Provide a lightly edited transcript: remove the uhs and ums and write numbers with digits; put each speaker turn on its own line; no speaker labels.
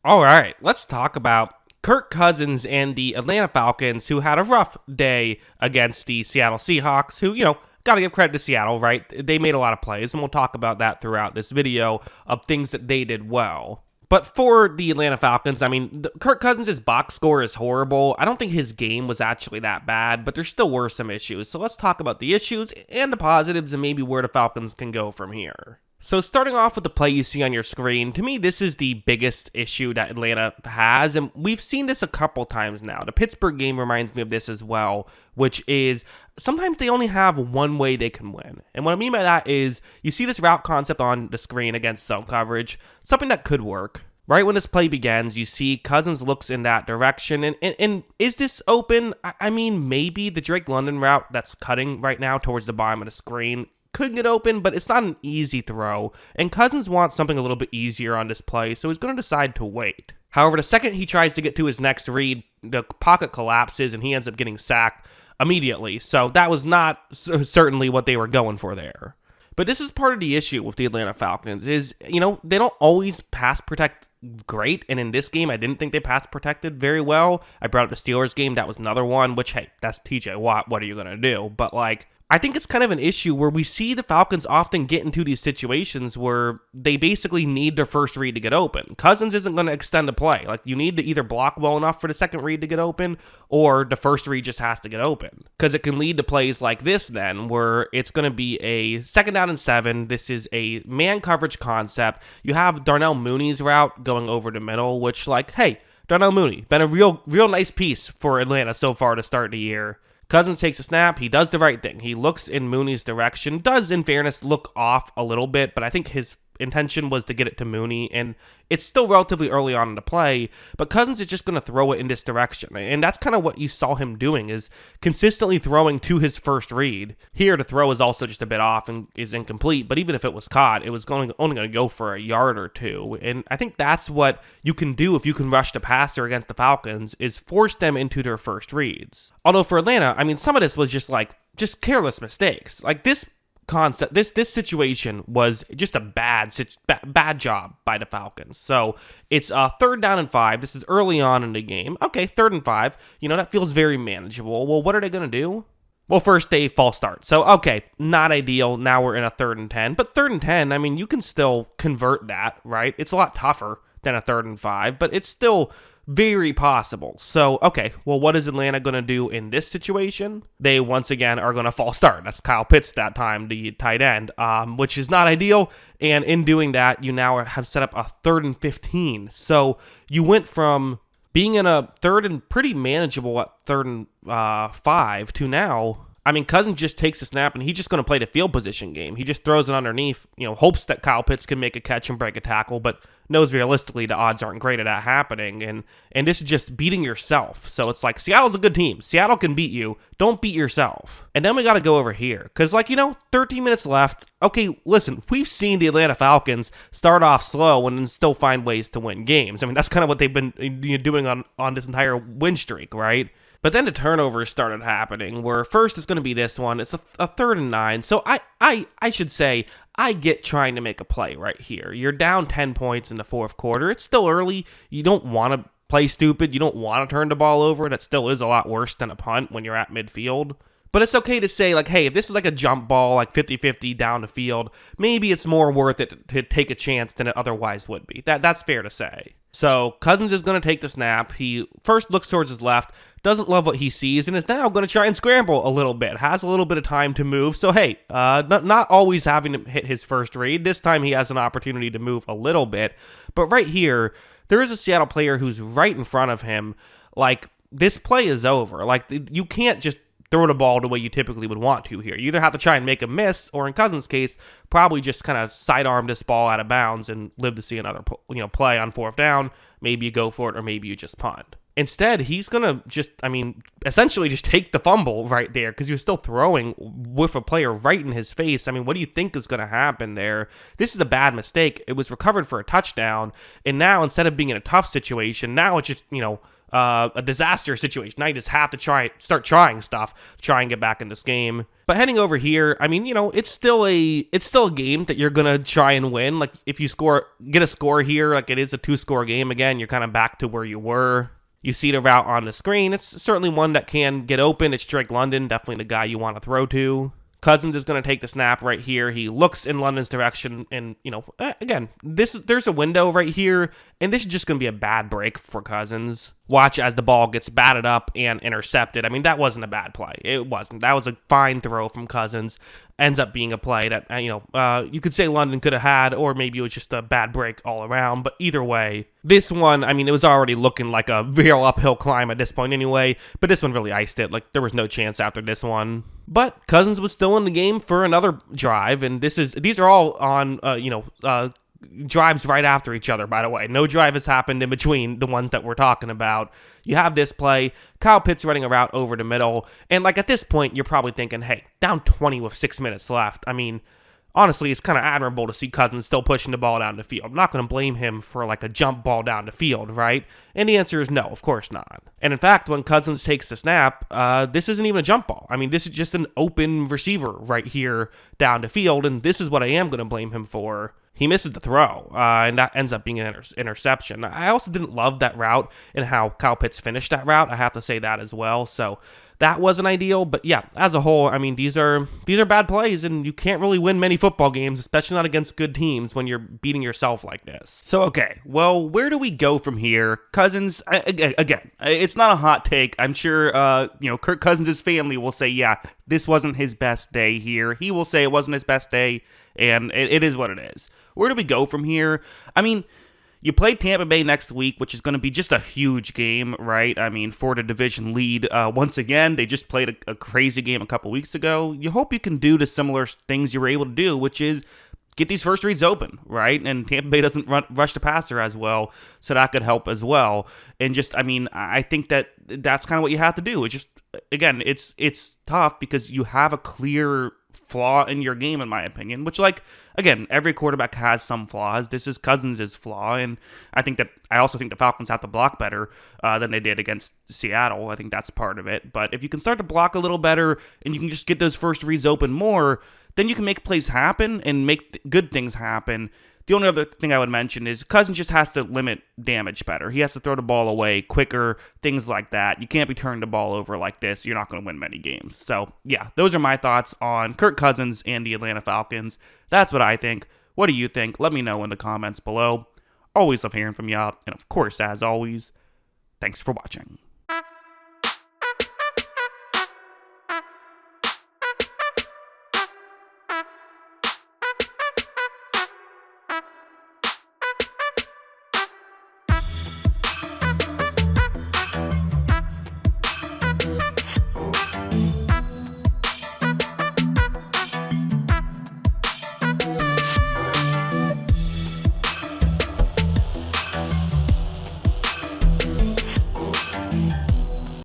All right, let's talk about Kirk Cousins and the Atlanta Falcons, who had a rough day against the Seattle Seahawks, who, got to give credit to Seattle, right? They made a lot of plays, and we'll talk about that throughout this video of things that they did well. But for the Atlanta Falcons, Kirk Cousins' box score is horrible. I don't think his game was actually that bad, but there still were some issues. So let's talk about the issues and the positives and maybe where the Falcons can go from here. So starting off with the play you see on your screen, to me, this is the biggest issue that Atlanta has, and we've seen this a couple times now. The Pittsburgh game reminds me of this as well, which is sometimes they only have one way they can win. And what I mean by that is you see this route concept on the screen against zone coverage, something that could work. Right when this play begins, you see Cousins looks in that direction, and is this open? I mean, maybe the Drake London route that's cutting right now towards the bottom of the screen could get open, but it's not an easy throw, and Cousins wants something a little bit easier on this play, so he's going to decide to wait. However, the second he tries to get to his next read, the pocket collapses, and he ends up getting sacked immediately, so that was not certainly what they were going for there. But this is part of the issue with the Atlanta Falcons, is, they don't always pass protect great, and in this game, I didn't think they pass protected very well. I brought up the Steelers game, that was another one, which, hey, that's TJ Watt, what are you going to do? But, I think it's kind of an issue where we see the Falcons often get into these situations where they basically need their first read to get open. Cousins isn't going to extend the play. You need to either block well enough for the second read to get open, or the first read just has to get open. Because it can lead to plays like this then, where it's going to be a 2nd down and 7. This is a man coverage concept. You have Darnell Mooney's route going over the middle, which, hey, Darnell Mooney, been a real nice piece for Atlanta so far to start the year. Cousins takes a snap, he does the right thing. He looks in Mooney's direction, does, in fairness, look off a little bit, but I think his intention was to get it to Mooney, and it's still relatively early on in the play, but Cousins is just going to throw it in this direction, and that's kind of what you saw him doing, is consistently throwing to his first read. Here, the throw is also just a bit off and is incomplete, but even if it was caught, it was only going to go for a yard or two, and I think that's what you can do if you can rush the passer against the Falcons, is force them into their first reads. Although for Atlanta, some of this was just careless mistakes. This concept, this situation was just a bad job by the Falcons. So it's 3rd down and 5. This is early on in the game. Okay, 3rd and 5. That feels very manageable. Well, what are they going to do? Well, first they false start. So, okay, not ideal. Now we're in a 3rd and 10. But 3rd and 10, you can still convert that, right? It's a lot tougher than a 3rd and 5, but it's still very possible. So, okay, well, what is Atlanta going to do in this situation? They, once again, are going to false start. That's Kyle Pitts that time, the tight end, which is not ideal. And in doing that, you now have set up a 3rd and 15. So you went from being in a 3rd and pretty manageable at 3rd and 5 to now, Cousins just takes a snap and he's just going to play the field position game. He just throws it underneath, hopes that Kyle Pitts can make a catch and break a tackle, but knows realistically the odds aren't great of that happening. And this is just beating yourself. So it's Seattle's a good team. Seattle can beat you. Don't beat yourself. And then we got to go over here. Because 13 minutes left. Okay, listen, we've seen the Atlanta Falcons start off slow and then still find ways to win games. That's kind of what they've been doing on this entire win streak, right? But then the turnovers started happening, where first it's going to be this one. It's a 3rd and 9. So I should say, I get trying to make a play right here. You're down 10 points in the 4th quarter. It's still early. You don't want to play stupid. You don't want to turn the ball over. That still is a lot worse than a punt when you're at midfield. But it's okay to say, hey, if this is a jump ball, 50-50 down the field, maybe it's more worth it to take a chance than it otherwise would be. That's fair to say. So Cousins is going to take the snap. He first looks towards his left, doesn't love what he sees, and is now going to try and scramble a little bit. Has a little bit of time to move. So, hey, not always having to hit his first read. This time he has an opportunity to move a little bit. But right here, there is a Seattle player who's right in front of him. This play is over. You can't just throw the ball the way you typically would want to here. You either have to try and make a miss, or in Cousins' case, probably just kind of sidearm this ball out of bounds and live to see another play on 4th down. Maybe you go for it, or maybe you just punt. Instead, he's going to just, essentially just take the fumble right there because he was still throwing with a player right in his face. I mean, what do you think is going to happen there? This is a bad mistake. It was recovered for a touchdown, and now instead of being in a tough situation, now it's just, a disaster situation. Now you just have to start trying stuff, try and get back in this game. But heading over here, it's still a game that you're gonna try and win. Like if you get a score here, like it is a 2-score game again, you're kind of back to where you were. You see the route on the screen. It's certainly one that can get open. It's Drake London, definitely the guy you want to throw to. Cousins is going to take the snap right here. He looks in London's direction, and, again, there's a window right here, and this is just going to be a bad break for Cousins. Watch as the ball gets batted up and intercepted. I mean, that wasn't a bad play. It wasn't. That was a fine throw from Cousins. Ends up being a play that, you could say London could have had, or maybe it was just a bad break all around. But either way, this one, it was already looking like a real uphill climb at this point anyway. But this one really iced it. Like, there was no chance after this one. But Cousins was still in the game for another drive, and these are all on, drives right after each other, by the way. No drive has happened in between the ones that we're talking about. You have this play, Kyle Pitts running a route over the middle, and like at this point, you're probably thinking, hey, down 20 with 6 minutes left. Honestly, it's kind of admirable to see Cousins still pushing the ball down the field. I'm not going to blame him for like a jump ball down the field, right? And the answer is no, of course not. And in fact, when Cousins takes the snap, this isn't even a jump ball. This is just an open receiver right here down the field, and this is what I am going to blame him for. He misses the throw, and that ends up being an interception. I also didn't love that route and how Kyle Pitts finished that route. I have to say that as well. So that wasn't ideal. But yeah, as a whole, these are bad plays, and you can't really win many football games, especially not against good teams when you're beating yourself like this.
So, okay, well, where do we go from here? Cousins, again, it's not a hot take. I'm sure, Kirk Cousins' family will say, yeah, this wasn't his best day here. He will say it wasn't his best day, and it is what it is. Where do we go from here? You play Tampa Bay next week, which is going to be just a huge game, right? For the division lead. Once again, they just played a crazy game a couple weeks ago. You hope you can do the similar things you were able to do, which is get these first reads open, right? And Tampa Bay doesn't rush the passer as well, so that could help as well. And just, I think that's kind of what you have to do. It's just, again, it's tough because you have a clear flaw in your game, in my opinion, which, like, again, every quarterback has some flaws. This is Cousins' flaw, and I also think the Falcons have to block better than they did against Seattle. I think that's part of it. But if you can start to block a little better and you can just get those first reads open more, then you can make plays happen and make good things happen. The only other thing I would mention is Cousins just has to limit damage better. He has to throw the ball away quicker, things like that. You can't be turning the ball over like this. You're not going to win many games. So, yeah, those are my thoughts on Kirk Cousins and the Atlanta Falcons. That's what I think. What do you think? Let me know in the comments below. Always love hearing from y'all. And, of course, as always, thanks for watching.